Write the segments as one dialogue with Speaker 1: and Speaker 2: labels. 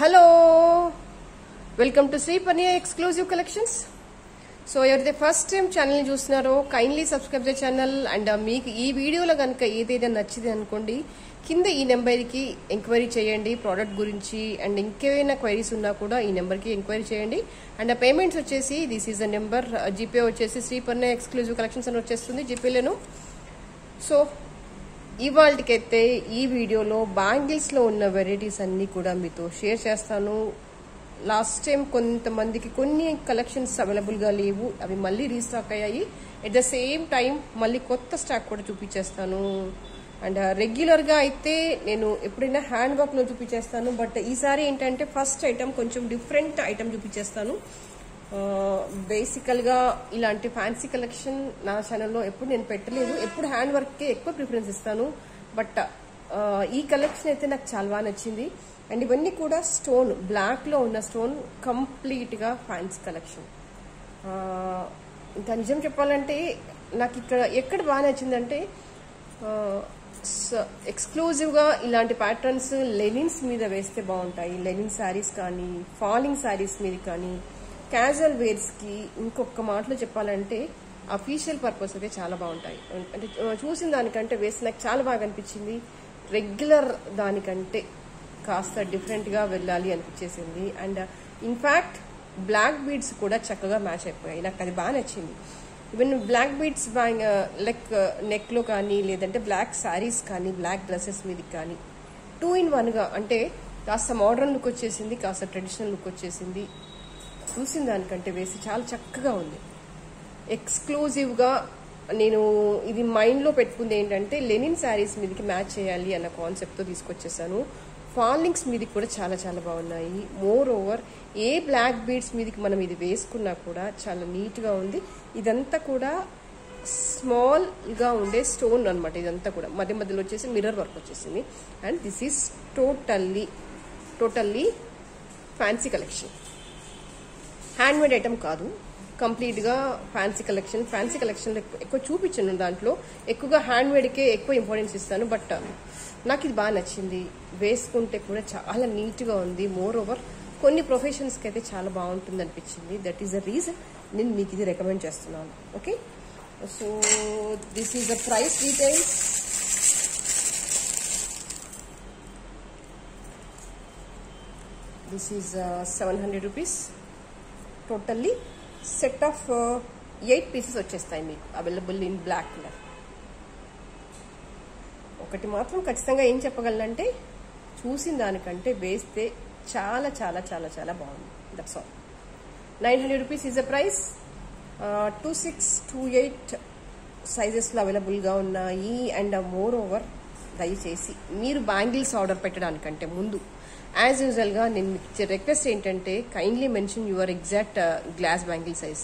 Speaker 1: Hello welcome to Shri Paniya exclusive collections. So ఎవరైతే first time channel ని చూస్తున్నారో kindly subscribe the channel. And మీకు ఈ వీడియోలో కనుక ఏదైనా నచ్చింది అనుకోండి, కింద ఈ నెంబర్కి ఎంక్వైరీ చేయండి ప్రోడక్ట్ గురించి. అండ్ ఇంకేమైనా క్వైరీస్ ఉన్నా కూడా ఈ నెంబర్కి ఎంక్వైరీ చేయండి. అండ్ ఆ పేమెంట్స్ వచ్చేసి this is the number. GPay వచ్చేసి శ్రీ పనియా ఎక్స్క్లూజివ్ కలెక్షన్స్ అని వచ్చేస్తుంది జీపేలోను. సో ఇవాళకైతే ఈ వీడియోలో బ్యాంగిల్స్ లో ఉన్న వెరైటీస్ అన్ని కూడా మీతో షేర్ చేస్తాను. లాస్ట్ టైం కొంతమందికి కొన్ని కలెక్షన్స్ అవైలబుల్ గా లేవు, అవి మళ్ళీ రీస్టాక్ అయ్యాయి. ఎట్ ద సేమ్ టైం మళ్ళీ కొత్త స్టాక్ కూడా చూపించేస్తాను. అండ్ రెగ్యులర్ గా అయితే నేను ఎప్పుడైనా హ్యాండ్ వర్క్ లో చూపించేస్తాను, బట్ ఈసారి ఏంటంటే ఫస్ట్ ఐటమ్ కొంచెం డిఫరెంట్ ఐటమ్ చూపించేస్తాను. బేసికల్ గా ఇలాంటి ఫ్యాన్సీ కలెక్షన్ నా ఛానల్లో ఎప్పుడు నేను పెట్టలేదు. ఎప్పుడు హ్యాండ్ వర్క్ కే ఎక్కువ ప్రిఫరెన్స్ ఇస్తాను, బట్ ఈ కలెక్షన్ అయితే నాకు చాలా బాగా నచ్చింది. అండ్ ఇవన్నీ కూడా స్టోన్, బ్లాక్ లో ఉన్న స్టోన్, కంప్లీట్ గా ఫ్యాన్సీ కలెక్షన్. ఇంకా నిజం చెప్పాలంటే నాకు ఇక్కడ ఎక్కడ బాగా నచ్చిందంటే ఎక్స్క్లూజివ్ గా ఇలాంటి ప్యాటర్న్స్ లెనిన్స్ మీద వేస్తే బాగుంటాయి. లెనిన్ శారీస్ కానీ, ఫాలింగ్ శారీస్ మీద కానీ, క్యాజువల్ వేర్స్ కి, ఇంకొక మాటలో చెప్పాలంటే అఫీషియల్ పర్పస్ అయితే చాలా బాగుంటాయి. అంటే చూసిన దానికంటే వేసి నాకు చాలా బాగా అనిపించింది. రెగ్యులర్ దానికంటే కాస్త డిఫరెంట్ గా వెళ్ళాలి అనిపించేసింది. అండ్ ఇన్ఫాక్ట్ బ్లాక్ బీడ్స్ కూడా చక్కగా మ్యాచ్ అయిపోయాయి. నాకు అది బాగా నచ్చింది. ఈవెన్ బ్లాక్ బీడ్స్ నెక్ లో కానీ, లేదంటే బ్లాక్ శారీస్ కానీ, బ్లాక్ డ్రెస్సెస్ మీదకి కానీ 2 in 1 గా, అంటే కాస్త మోడర్న్ లుక్ వచ్చేసింది, కాస్త ట్రెడిషనల్ లుక్ వచ్చేసింది. చూసిన దానికంటే వేసి చాలా చక్కగా ఉంది. ఎక్స్క్లూజివ్ గా నేను ఇది మైండ్ లో పెట్టుకుంది ఏంటంటే లెనిన్ శారీస్ మీదకి మ్యాచ్ చేయాలి అన్న కాన్సెప్ట్ తో తీసుకొచ్చేసాను. ఫాలింగ్స్ మీదకి కూడా చాలా చాలా బాగున్నాయి. More over a black beads మీదకి మనం ఇది వేసుకున్నా కూడా చాలా నీట్ గా ఉంది. ఇదంతా కూడా స్మాల్ గా ఉండే స్టోన్ అనమాట. ఇదంతా కూడా మధ్య మధ్యలో వచ్చేసి మిర్రర్ వర్క్ వచ్చేసింది. And this is totally fancy collection. Hand made item కాదు, కంప్లీట్ గా ఫ్యాన్సీ కలెక్షన్. ఫ్యాన్సీ కలెక్షన్ ఎక్కువ చూపించాను, దాంట్లో ఎక్కువగా హ్యాండ్ మేడ్ కే ఎక్కువ ఇంపార్టెన్స్ ఇస్తాను. బట్ నాకు ఇది బాగా నచ్చింది, వేసుకుంటే కూడా చాలా నీట్ గా ఉంది. మోర్ ఓవర్ కొన్ని ప్రొఫెషన్స్ కి అయితే చాలా బాగుంటుంది అనిపించింది. దట్ ఈస్ ద రీజన్ నేను మీకు ఇది రికమెండ్ చేస్తున్నాను. Okay, so this is the price details. This is 700 rupees. Totally set of 8 pieces వచ్చేస్తాయి మీకు అవైలబుల్ ఇన్ బ్లాక్ కలర్. ఒకటి మాత్రం ఖచ్చితంగా ఏం చెప్పగలనంటే చూసిన దానికంటే వేస్తే చాలా చాలా చాలా చాలా బాగుంది. That's all. 900 rupees is the price. 26, 28 సైజెస్లో అవైలబుల్గా ఉన్నాయి. అండ్ మోర్ ఓవర్ దయచేసి మీరు బ్యాంగిల్స్ ఆర్డర్ పెట్టడానికంటే ముందు యాజ్ యూజువల్ గా నేను మీకు ఇచ్చే రిక్వెస్ట్ ఏంటంటే kindly mention your exact glass bangle size.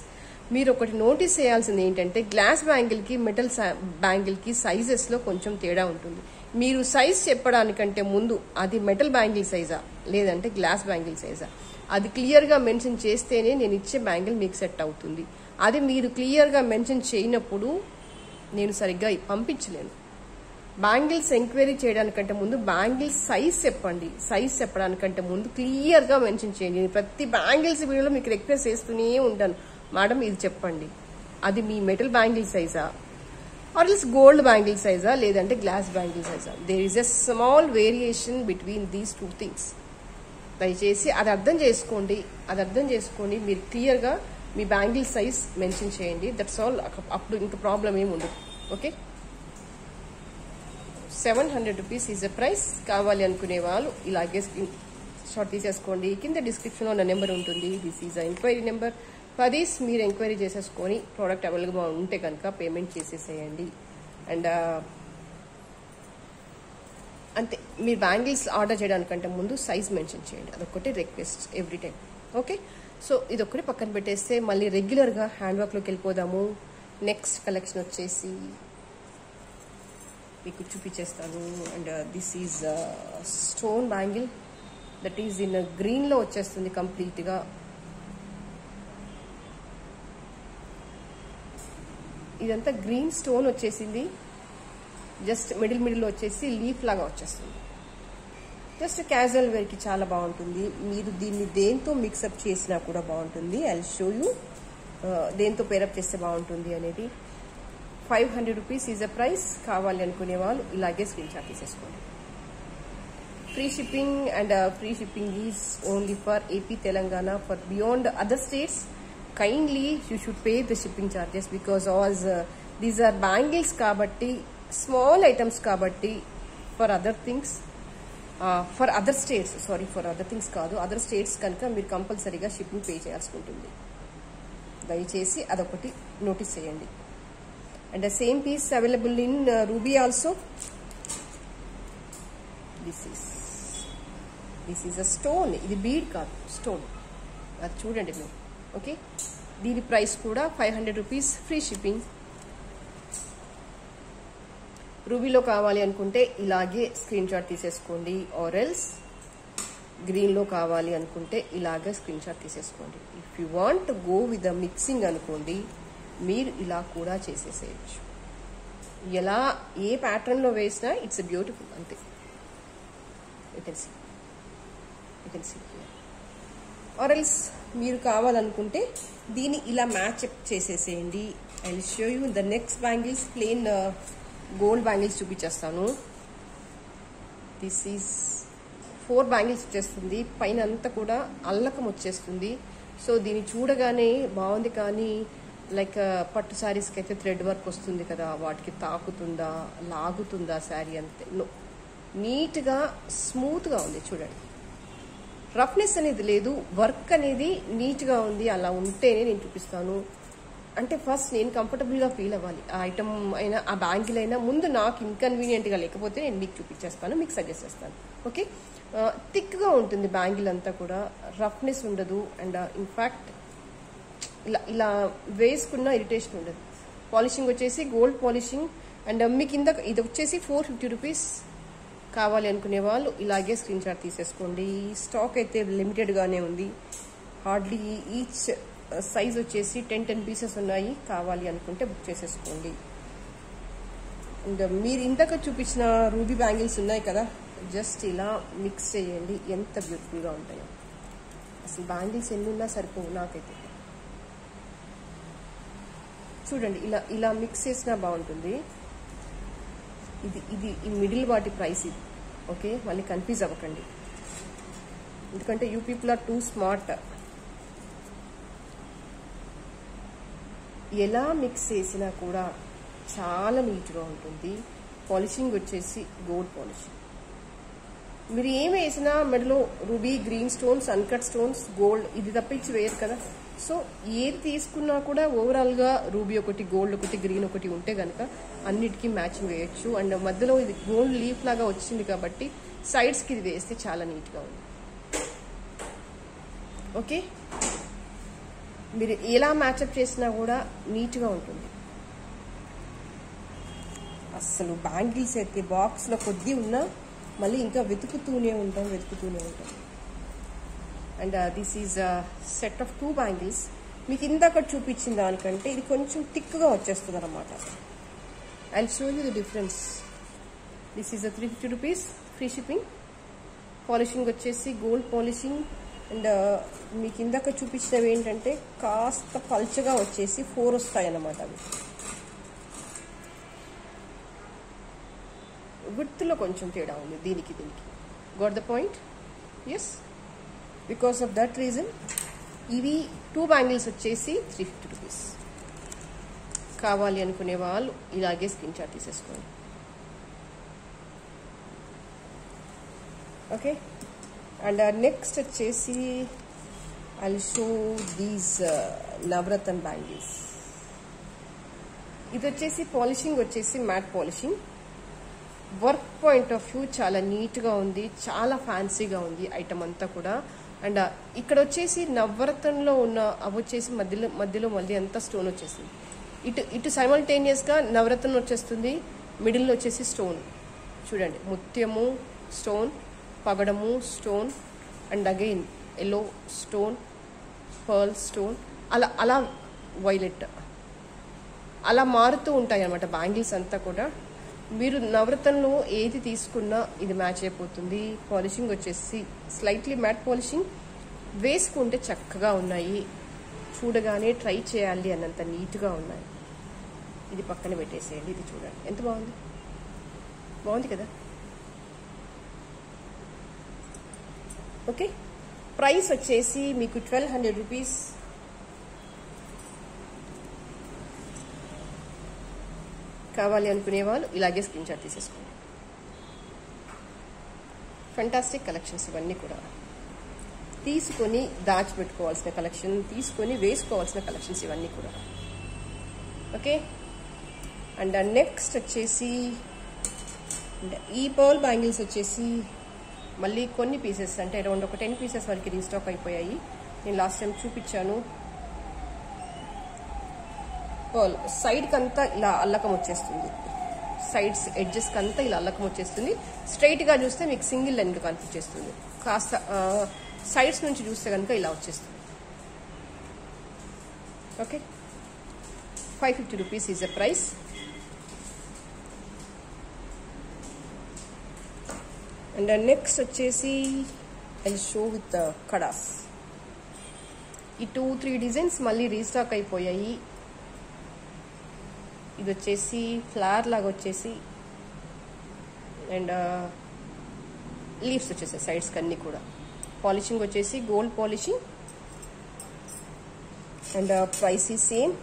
Speaker 1: మీరు ఒకటి నోటీస్ చేయాల్సింది ఏంటంటే గ్లాస్ బ్యాంగిల్ కి మెటల్ బ్యాంగిల్ కి సైజెస్ లో కొంచెం తేడా ఉంటుంది. మీరు సైజ్ చెప్పడానికంటే ముందు అది మెటల్ బ్యాంగిల్ సైజా లేదంటే గ్లాస్ బ్యాంగిల్ సైజా అది క్లియర్ గా మెన్షన్ చేస్తేనే నేను ఇచ్చే బ్యాంగిల్ మీకు సెట్ అవుతుంది. అది మీరు క్లియర్ గా మెన్షన్ చేయనప్పుడు నేను సరిగ్గా పంపించలేను. బ్యాంగిల్స్ ఎంక్వైరీ చేయడానికంటే ముందు బ్యాంగిల్స్ సైజ్ చెప్పండి. సైజ్ చెప్పడానికంటే ముందు క్లియర్ గా మెన్షన్ చేయండి. ప్రతి బ్యాంగిల్స్ వీడియోలో మీకు రిక్వెస్ట్ చేస్తూనే ఉంటాను, మేడం ఇది చెప్పండి, అది మీ మెటల్ బ్యాంగిల్ సైజా ఆర్ ఎల్స్ గోల్డ్ బ్యాంగిల్ సైజా లేదంటే గ్లాస్ బ్యాంగిల్ సైజా. There is a small variation between these 2 things. దయచేసి అది అర్థం చేసుకొని మీరు క్లియర్ గా మీ బ్యాంగిల్ సైజ్ మెన్షన్ చేయండి. That's all. అప్పుడు ఇంకా ప్రాబ్లం ఏమి ఉండదు. Okay, 700 rupees is the price. కావాలి అనుకునే వాళ్ళు ఇలాగే స్క్రీన్ షాట్ తీసేసుకోండి. కింద డిస్క్రిప్షన్ లో నా నెంబర్ ఉంటుంది. This is enquiry number. పదీస్ మీరు ఎంక్వైరీ చేసేసుకొని ప్రోడక్ట్ అవైలబుల్గా ఉంటే కనుక పేమెంట్ చేసేసేయండి. అండ్ అంతే, మీరు బ్యాంగిల్స్ ఆర్డర్ చేయడానికంటే ముందు సైజ్ మెన్షన్ చేయండి. అదొకటి request every time. Okay, so ఇదొక్కటి పక్కన పెట్టేస్తే మళ్ళీ రెగ్యులర్గా హ్యాండ్ వర్క్లోకి వెళ్ళిపోదాము. నెక్స్ట్ కలెక్షన్ వచ్చేసి మీకు చూపించేస్తాను. And this is stone bangle that is in green లో వచ్చేస్తుంది కంప్లీట్ గా. ఇదంతా గ్రీన్ స్టోన్ వచ్చేసింది. జస్ట్ మిడిల్ వచ్చేసి లీఫ్ లాగా వచ్చేస్తుంది. జస్ట్ క్యాజువల్ వేర్కి చాలా బాగుంటుంది. మీరు దీన్ని దేంతో మిక్సప్ చేసినా కూడా బాగుంటుంది. ఐ విల్ షో యూ దేంతో పేరప్ చేస్తే బాగుంటుంది అనేది. 500 రూపీస్ ఈజ్ అ ప్రైస్. కావాలి అనుకునే వాళ్ళు ఇలాగే స్క్రీన్ షాట్ తీసేసుకోండి. Free shipping and free shipping is only for AP, Telangana. For beyond other states kindly you should pay the shipping charges because these are bangles kabatti, small items kabatti. For other things, for other states, sorry, for other things kaadu, other states kanka meer compulsory ga shipping pay cheyalsi untundi. Dayachesi adokati notice cheyandi. And the same piece available in ruby also. This is a stone. Idi bead kaadu, stone. Adi chudandi meer. Okay, దీని price కూడా 500 rupees, free shipping. రూబీలో కావాలి అనుకుంటే ఇలాగే screen shot తీసేసుకోండి. Or else గ్రీన్లో కావాలి అనుకుంటే ఇలాగే స్క్రీన్ షాట్ తీసేసుకోండి. If you want go with the mixing అనుకోండి, మీరు ఇలా కూడా చేసేసేయచ్చు. ఎలా ఏ ప్యాటర్న్లో వేసినా ఇట్స్ బ్యూటిఫుల్ అంతే. You can see. Or else మీరు కావాలనుకుంటే దీన్ని ఇలా మ్యాచ్అప్ చేసేసేయండి. I will show you the next bangles. Plain gold bangles చూపించేస్తాను. దిస్ ఈజ్ 4 బ్యాంగిల్స్ వచ్చేస్తుంది. పైన అంతా కూడా అల్లకం వచ్చేస్తుంది. సో దీన్ని చూడగానే బాగుంది, కానీ లైక్ పట్టు శారీస్కి అయితే థ్రెడ్ వర్క్ వస్తుంది కదా, వాటికి తాకుతుందా, లాగుతుందా శారీ అంతే. నీట్గా స్మూత్గా ఉంది చూడండి. రఫ్నెస్ అనేది లేదు, వర్క్ అనేది నీట్గా ఉంది. అలా ఉంటేనే నేను చూపిస్తాను. అంటే ఫస్ట్ నేను కంఫర్టబుల్గా ఫీల్ అవ్వాలి. ఆ ఐటమ్ అయినా ఆ బ్యాంగిల్ అయినా ముందు నాకు ఇన్కన్వీనియంట్గా లేకపోతే నేను మీకు చూపించేస్తాను, మీకు సజెస్ట్ చేస్తాను. ఓకే, థిక్గా ఉంటుంది బ్యాంగిల్ అంతా కూడా, రఫ్నెస్ ఉండదు. అండ్ ఇన్ఫ్యాక్ట్ ఇలా వేసుకున్న ఇరిటేషన్ ఉండదు. పాలిషింగ్ వచ్చేసి గోల్డ్ పాలిషింగ్. అండ్ మీకు ఇందాక ఇది వచ్చేసి 450 రూపీస్. కావాలి అనుకునే వాళ్ళు ఇలాగే స్క్రీన్ షాట్ తీసేసుకోండి. స్టాక్ అయితే లిమిటెడ్గానే ఉంది. హార్డ్లీ ఈచ్ సైజ్ వచ్చేసి 10 పీసెస్ ఉన్నాయి. కావాలి అనుకుంటే బుక్ చేసేసుకోండి. అండ్ మీరు ఇందాక చూపించిన రూబీ బ్యాంగిల్స్ ఉన్నాయి కదా, జస్ట్ ఇలా మిక్స్ చేయండి. ఎంత బ్యూటిఫుల్గా ఉంటాయో. అసలు బ్యాంగిల్స్ ఎన్ని ఉన్నా సరిపోవు నాకైతే. చూడండి, ఇలా మిక్స్ చేసినా బాగుంటుంది. ఇది ఈ మిడిల్ వాటి ప్రైస్ ఇది. ఓకే, మళ్ళీ కన్ఫ్యూజ్ అవ్వకండి, ఎందుకంటే you people are too smart. ఎలా మిక్స్ చేసినా కూడా చాలా నీట్గా ఉంటుంది. పాలిషింగ్ వచ్చేసి గోల్డ్ పాలిషింగ్. మీరు ఏమి వేసినా మెడలో ruby, green stones, uncut stones, gold ఇది తప్పించి వేయరు కదా. సో ఏది తీసుకున్నా కూడా ఓవరాల్గా రూబీ ఒకటి, గోల్డ్ ఒకటి, గ్రీన్ ఒకటి ఉంటే కనుక అన్నిటికీ మ్యాచింగ్ వేయచ్చు. అండ్ మధ్యలో ఇది గోల్డ్ లీఫ్ లాగా వచ్చింది కాబట్టి సైడ్స్కి ఇది వేస్తే చాలా నీట్గా ఉంది. ఓకే, మీరు ఎలా మ్యాచప్ చేసినా కూడా నీట్గా ఉంటుంది. అసలు బ్యాంగిల్స్ అయితే బాక్స్లో కొద్ది ఉన్నా మళ్ళీ ఇంకా వెతుకుతూనే ఉంటాం. And this is set of 2 bangles. మీకు ఇందాక చూపించిన దానికంటే ఇది కొంచెం థిక్గా వచ్చేస్తుంది అనమాట. I will show you the difference. This is 350 rupees, free shipping. Polishing వచ్చేసి గోల్డ్ పాలిషింగ్. అండ్ మీకు ఇందాక చూపించినవి ఏంటంటే కాస్త పల్చగా వచ్చేసి 4 వస్తాయి అన్నమాట. అవి విడ్త్లో కొంచెం తేడా ఉంది దీనికి. Got the point? Yes, because of that reason ఇవి 2 బ్యాంగిల్స్ వచ్చేసి 350 రూపీస్. కావాలి అనుకునే వాళ్ళు ఇలాగే స్క్రీన్ షాట్ తీసేసుకోండి. ఓకే, అండ్ నెక్స్ట్ వచ్చేసి I will show these Navaratna bangles. ఇది వచ్చేసి పాలిషింగ్ వచ్చేసి matte polishing. Work point of view చాలా నీట్గా ఉంది, చాలా ఫ్యాన్సీగా ఉంది ఐటమ్ అంతా కూడా. అండ్ ఇక్కడ వచ్చేసి నవరత్నంలో ఉన్న అవి వచ్చేసి మధ్యలో మళ్ళీ అంతా స్టోన్ వచ్చేసింది. ఇటు సైమల్టేనియస్గా నవరత్నం వచ్చేస్తుంది, మిడిల్లో వచ్చేసి స్టోన్. చూడండి, ముత్యము స్టోన్, పగడము stone, and again yellow stone, pearl stone, అలా వైలెట్, అలా మారుతూ ఉంటాయి అన్నమాట బ్యాంగిల్స్ అంతా కూడా. మీరు నవరత్నంలో ఏది తీసుకున్నా ఇది మ్యాచ్ అయిపోతుంది. పాలిషింగ్ వచ్చేసి స్లైట్లీ మ్యాట్ పాలిషింగ్, వేసుకుంటే చక్కగా ఉన్నాయి, చూడగానే ట్రై చేయాలి అన్నంత నీట్గా ఉన్నాయి. ఇది పక్కన పెట్టేసేయండి. ఇది చూడండి ఎంత బాగుంది, బాగుంది కదా. ఓకే, ప్రైస్ వచ్చేసి మీకు 1200 రూపీస్. కావాలి అనుకునే వాళ్ళు ఇలాగే స్క్రీన్ షాట్ తీసేసుకోండి. ఫెంటాస్టిక్ కలెక్షన్స్ ఇవన్నీ కూడా. తీసుకొని దాచిపెట్టుకోవాల్సిన కలెక్షన్, తీసుకొని వేసుకోవాల్సిన కలెక్షన్స్ ఇవన్నీ కూడా. ఓకే, అండ్ నెక్స్ట్ వచ్చేసి ఈ పర్ల్ బ్యాంగిల్స్ వచ్చేసి మళ్ళీ కొన్ని పీసెస్, అంటే అరౌండ్ ఒక 10 పీసెస్ వరకు రీస్టాక్ అయిపోయాయి. నేను లాస్ట్ టైం చూపించాను. పర్ల్ సైడ్కి అంతా ఇలా అల్లకం వచ్చేస్తుంది, సైడ్స్ ఎడ్జెస్కి అంతా ఇలా అల్లకం వచ్చేస్తుంది. స్ట్రైట్గా చూస్తే మీకు సింగిల్ లైన్ కనిపించేస్తుంది, కాస్త సైడ్స్ నుంచి చూస్తే కనుక ఇలా వచ్చేస్తుంది. Okay, 550 rupees is the price. And next వచ్చేసి ఐ షో విత్ కడాస్. ఈ 2-3 డిజైన్స్ మళ్ళీ రీస్టాక్ అయిపోయాయి. ఇది వచ్చేసి ఫ్లవర్ లాగా వచ్చేసి, అండ్ లీవ్స్ వచ్చేసాయి సైడ్స్కి అన్నీ కూడా. పాలిషింగ్ వచ్చేసి గోల్డ్ పాలిషింగ్, అండ్ ప్రైస్ ఈ సేమ్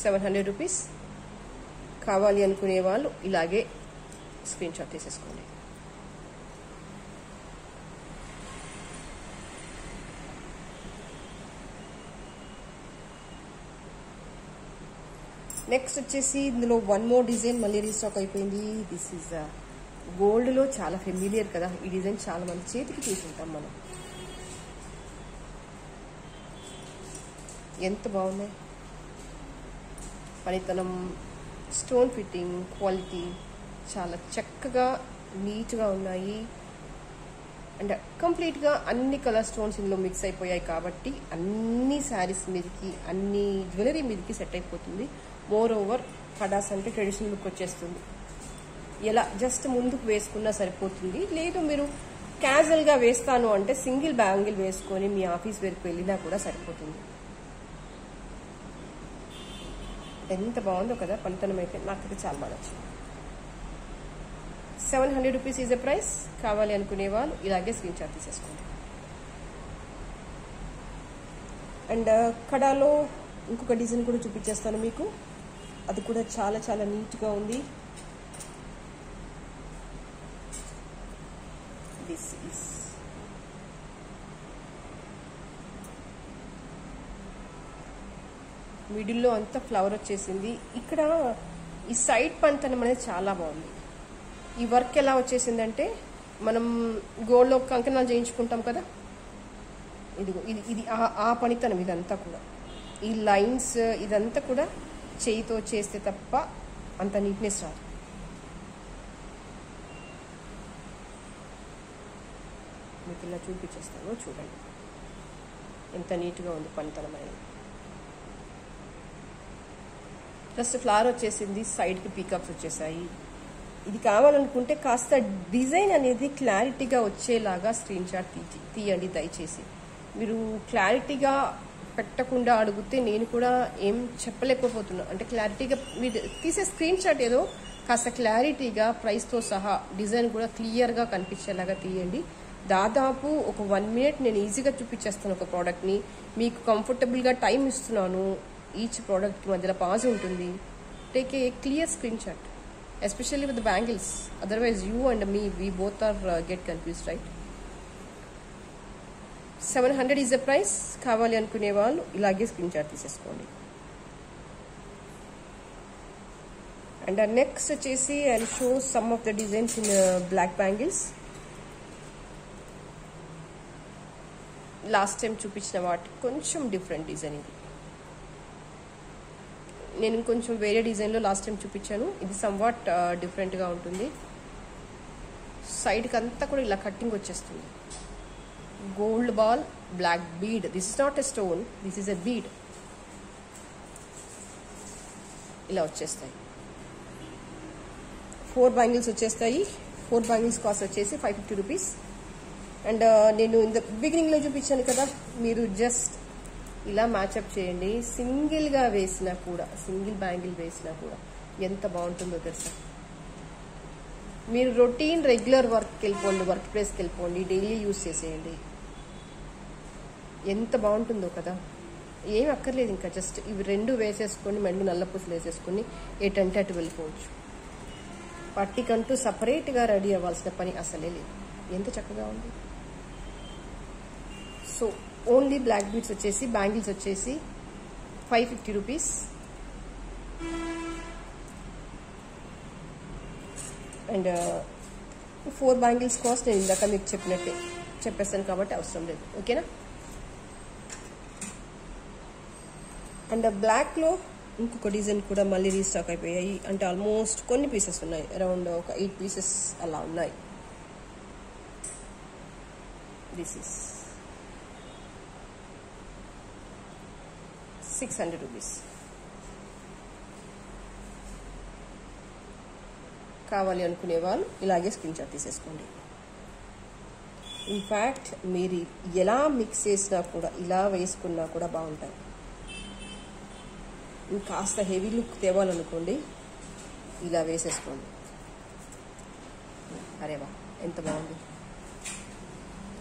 Speaker 1: 700 రూపీస్. కావాలి అనుకునే వాళ్ళు ఇలాగే స్క్రీన్ షాట్ తీసేసుకోండి. నెక్స్ట్ వచ్చేసి ఇందులో వన్ మోర్ డిజైన్ మళ్ళీ రీస్టాక్ అయిపోయింది. దిస్ ఈజ్ గోల్డ్లో చాలా ఫెమిలియర్ కదా ఈ డిజైన్, చాలా మంది చేతికి తీసుకుంటాం మనం. ఎంత బాగున్నాయి, పనితనం, స్టోన్ ఫిట్టింగ్, క్వాలిటీ చాలా చక్కగా నీట్గా ఉన్నాయి. అండ్ కంప్లీట్గా అన్ని కలర్ స్టోన్స్ ఇందులో మిక్స్ అయిపోయాయి కాబట్టి అన్ని శారీస్ మీదకి, అన్ని జ్యువెలరీ మీదకి సెట్ అయిపోతుంది. మోర్ ఓవర్ కడాస్ అంటే ట్రెడిషనల్ లుక్ వచ్చేస్తుంది. ఎలా జస్ట్ ముందుకు వేసుకున్నా సరిపోతుంది. లేదు మీరు క్యాజువల్గా వేస్తాను అంటే సింగిల్ బ్యాంగిల్ వేసుకొని మీ ఆఫీస్ వేర్కి వెళ్ళినా కూడా సరిపోతుంది. ఎంత బాగుందో కదా పనితనం అయితే, నాకైతే చాలా బాగా నచ్చింది. 700 రూపీస్ ఈజ్ ద ప్రైస్. కావాలి అనుకునే వాళ్ళు ఇలాగే స్క్రీన్ షాట్ తీసేసుకోండి. అండ్ కడాలో ఇంకొక డిజైన్ కూడా చూపించేస్తాను మీకు, అది కూడా చాలా చాలా నీట్గా ఉంది. దిస్ ఈస్ మిడిల్లో అంతా ఫ్లవర్ వచ్చేసింది. ఇక్కడ ఈ సైడ్ పనితనం అనేది చాలా బాగుంది. ఈ వర్క్ ఎలా వచ్చేసిందంటే మనం గోల్డ్లో కంకణాలు చేయించుకుంటాం కదా, ఇదిగో ఇది ఇది ఆ పనితనం. ఇదంతా కూడా ఈ లైన్స్ ఇదంతా కూడా చేయితో చేస్తే తప్ప అంత నీట్నెస్ రాదు. మీకు ఇలా చూపించేస్తాను చూడండి ఎంత నీట్గా ఉంది పనితనం అనేది. జస్ట్ ఫ్లవర్ వచ్చేసింది, సైడ్కి పీకాక్స్ వచ్చేసాయి. ఇది కావాలనుకుంటే కాస్త డిజైన్ అనేది క్లారిటీగా వచ్చేలాగా స్క్రీన్ షాట్ తీయండి దయచేసి. మీరు క్లారిటీగా పెట్టకుండా అడిగితే నేను కూడా ఏం చెప్పలేకపోతున్నా. అంటే క్లారిటీగా మీరు తీసే స్క్రీన్ షాట్ ఏదో కాస్త క్లారిటీగా ప్రైస్తో సహా డిజైన్ కూడా క్లియర్గా కనిపించేలాగా తీయండి. దాదాపు ఒక 1 మినిట్ నేను ఈజీగా చూపించేస్తాను ఒక ప్రోడక్ట్ని. మీకు కంఫర్టబుల్గా టైం ఇస్తున్నాను. ఈచ్ ప్రోడక్ట్కి మధ్యలో పాజ్ ఉంటుంది. Take a clear screen shot, especially with the bangles. Otherwise you and me we both are get confused, right? 700 is the price. కావాలి అనుకునే వాళ్ళు ఇలాగే స్క్రీన్ షాట్ తీసేసుకోండి. అండ్ నెక్స్ట్ వచ్చేసి I show some of the designs in black bangles. Last time చూపించిన వాటి కొంచెం different design ఇది. నేను కొంచెం వేరే డిజైన్లో లాస్ట్ టైం చూపించాను. ఇది సమ్వాట్ డిఫరెంట్గా ఉంటుంది. సైడ్కి అంతా కూడా ఇలా కట్టింగ్ వచ్చేస్తుంది. Gold ball, black bead. This is not a stone, this is a bead. ఇలా వచ్చేస్తాయి. 4 బ్యాంగిల్స్ వచ్చేస్తాయి. 4 బ్యాంగిల్స్ కాస్ట్ వచ్చేసి 550 రూపీస్. అండ్ నేను ఇన్ ద బిగినింగ్లో చూపించాను కదా, మీరు జస్ట్ ఇలా మ్యాచప్ చేయండి. సింగిల్గా వేసినా కూడా, సింగిల్ బ్యాంగిల్ వేసినా కూడా ఎంత బాగుంటుందో తెలుసా. మీరు రొటీన్ రెగ్యులర్ వర్క్కి వెళ్ళిపోండి, వర్క్ ప్లేస్కి వెళ్ళిపోండి, డైలీ యూజ్ చేసేయండి. ఎంత బాగుంటుందో కదా. ఏం అక్కర్లేదు, ఇంకా జస్ట్ ఇవి 2 వేసేసుకొని మెండు నల్ల పూసలు వేసేసుకొని ఎటంటే అటు వెళ్ళిపోవచ్చు. పట్టికంటూ సపరేట్గా రెడీ అవ్వాల్సిన పని అసలే లేదు. ఎంత చక్కగా ఉంది. సో ఓన్లీ బ్లాక్ బీడ్స్ వచ్చేసి, బ్యాంగిల్స్ వచ్చేసి 550 రూపీస్. అండ్ 4 బ్యాంగిల్స్ కాస్ట్ నేను ఇందాక మీకు చెప్పినట్టే చెప్పేస్తాను కాబట్టి అవసరం లేదు. ఓకేనా. అండ్ బ్లాక్లో ఇంకొక డిజైన్ కూడా మళ్ళీ రీస్టాక్ అయిపోయాయి. అంటే ఆల్మోస్ట్ కొన్ని పీసెస్ ఉన్నాయి, అరౌండ్ ఒక 8 పీసెస్ అలా ఉన్నాయి. This is 600 rupees. కావాలి అనుకునే వాళ్ళు ఇలాగే స్క్రీన్ షాట్ తీసేసుకోండి. ఇన్ఫ్యాక్ట్ మీరు ఎలా మిక్స్ చేసినా కూడా, ఇలా వేసుకున్నా కూడా బాగుంటాయి. కాస్త హెవీ లుక్ తేవాలనుకోండి, ఇలా వేసేసుకోండి. అరే వా, ఎంత బాగుంది.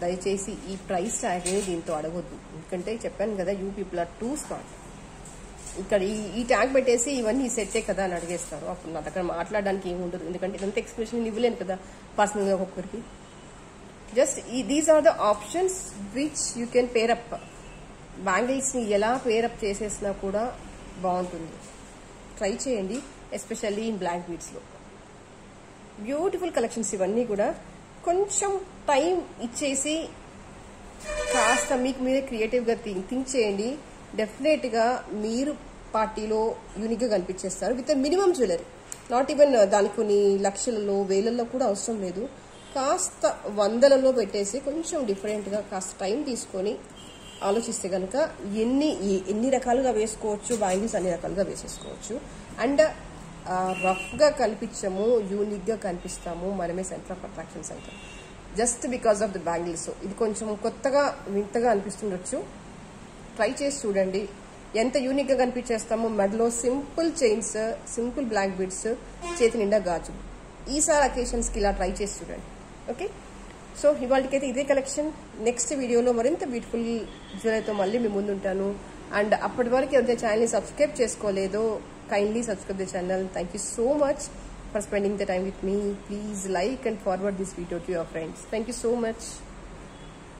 Speaker 1: దయచేసి ఈ ప్రైస్ ట్యాగ్ దీంతో అడగొద్దు, ఎందుకంటే చెప్పాను కదా, you people are too smart. ఇక్కడ ఈ ట్యాగ్ పెట్టేసి ఇవన్నీ సెట్టే కదా అని అడిగేస్తారు. అప్పుడు నా దగ్గర మాట్లాడడానికి ఏమి ఉండదు, ఎందుకంటే ఇదంతా ఎక్స్ప్రెషన్ ఇవ్వలేను కదా పర్సనల్గా ఒక్కొక్కరికి. Just these are the options which you can pair up. బ్యాంగిల్స్ని ఎలా పేరప్ చేసేసినా కూడా బాగుంటుంది. ట్రై చేయండి, ఎస్పెషల్లీ ఇన్ బ్లాక్ బీడ్స్లో. బ్యూటిఫుల్ కలెక్షన్స్ ఇవన్నీ కూడా. కొంచెం టైం ఇచ్చేసి కాస్త మీకు మీరే క్రియేటివ్గా థింక్ చేయండి. డెఫినెట్గా మీరు పార్టీలో యూనిక్గా కనిపించేస్తారు with minimum jewellery. Not even దానికి కొన్ని లక్షలలో వేలల్లో కూడా అవసరం లేదు. కాస్త వందలలో పెట్టేసి కొంచెం డిఫరెంట్గా కాస్త టైం తీసుకొని ఆలోచిస్తే కనుక ఎన్ని రకాలుగా వేసుకోవచ్చు. బ్యాంగిల్స్ అన్ని రకాలుగా వేసేసుకోవచ్చు. అండ్ రఫ్గా కనిపించము, యూనిక్గా కనిపిస్తాము, మనమే సెంటర్ ఆఫ్ అట్రాక్షన్స్ అవుతాం just because of the bangles. ఇది కొంచెం కొత్తగా వింతగా అనిపిస్తుండొచ్చు, ట్రై చేసి చూడండి. ఎంత యూనిక్గా కనిపించేస్తామో. మెడలో simple chains, simple black beads, చేతి నిండా గాజులు. ఈసారి అకేషన్స్కి ఇలా ట్రై చేసి చూడండి. ఓకే, సో ఇవాళకైతే ఇదే కలెక్షన్. నెక్స్ట్ వీడియోలో మరింత బ్యూటిఫుల్ జ్యువెలరీతో మళ్ళీ మీ ముందుంటాను. అండ్ అప్పటి వరకు ఎవరైతే ఛానల్ని subscribe చేసుకోలేదో kindly subscribe the channel. Thank you so much for spending the time with me. Please like and forward this video to your friends. Thank you so much.